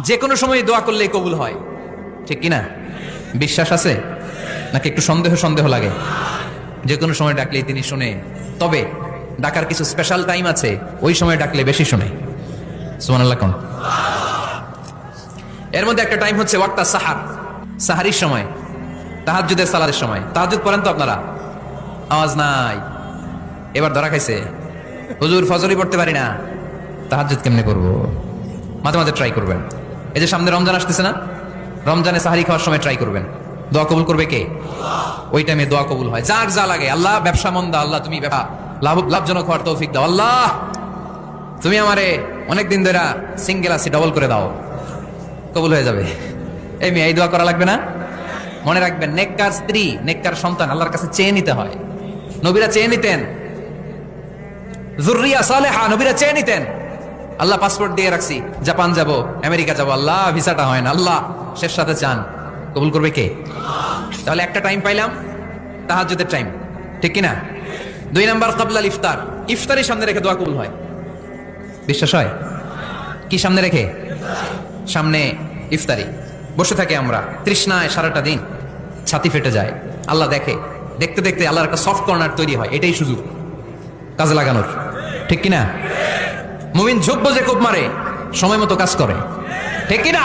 যে কোনো সময় দোয়া করলেই কবুল হয়, ঠিক কিনা? বিশ্বাস আছে নাকি একটু সন্দেহ সন্দেহ লাগে? যে কোনো সময় ডাকলেই তিনি শুনে, তবে ডাকার কিছু স্পেশাল টাইম আছে, ওই সময় ডাকলে বেশি শুনে। সুবহানাল্লাহ কোন? এর মধ্যে একটা টাইম হচ্ছে ওয়াক্তা সাহার, সাহারির সময়, তাহাজ্জুদের সালাতের সময়। তাহাজ্জুদ পড়েন তো আপনারা? আওয়াজ নাই, এবার ধরা খাইছে। হুজুর ফজরই পড়তে পারি না, তাহাজ্জুদ কেমনে করবো? মাঝে মাঝে ট্রাই করবেন। এই যে সামনে রমজান আসতেছে না, রমজানে সাহারি খাওয়ার সময় ট্রাই করবেন। দোয়া কবুল করবে কে? ওই টাইমে দোয়া কবুল হয়। যার যা লাগে, আল্লাহ ব্যবসা মন্দা, আল্লাহ তুমি লাভজনক হওয়ার তৌফিক দাও, আল্লাহ তুমি আমারে অনেকদিন ধরে সিঙ্গেল আছি, ডবল করে দাও, কবুল হয়ে যাবে। এই মেয়ে, এই দোয়া করা লাগবে না? মনে রাখবেন, নেককার স্ত্রী, নেককার সন্তান আল্লাহর কাছে চেয়ে নিতে হয়। নবীরা চেয়ে নিতেন, যুররিয়া সালেহা, নবীরা চেয়ে নিতেন। আল্লাহ পাসপোর্ট দিয়ে রাখছি, জাপান যাব, আমেরিকা যাব, আল্লাহ ভিসাটা হয় না, আল্লাহ শেষ সাথে চান, কবুল করবে কে? তাহলে একটা টাইম পাইলাম, তাহাজ্জুদের টাইম, ঠিক কিনা? 2 নাম্বার ক্বাবলাল ইফতার, ইফতারের সামনে রেখে দোয়া কবুল হয়। বিশ্বাস হয়? কি সামনে রেখে? সামনে ইফতারি, বসে থাকে আমরা তৃষ্ণায় সারাটা দিন, ছাতি ফেটে যায়। আল্লাহ দেখে, দেখতে দেখতে আল্লাহর একটা সফট কর্নার তৈরি হয়। এটাই সুযোগ কাজে লাগানোর, ঠিক কিনা? মুমিন ঝোপ যে কোপ মারে, সময় মতো কাজ করে, ঠিক কিনা?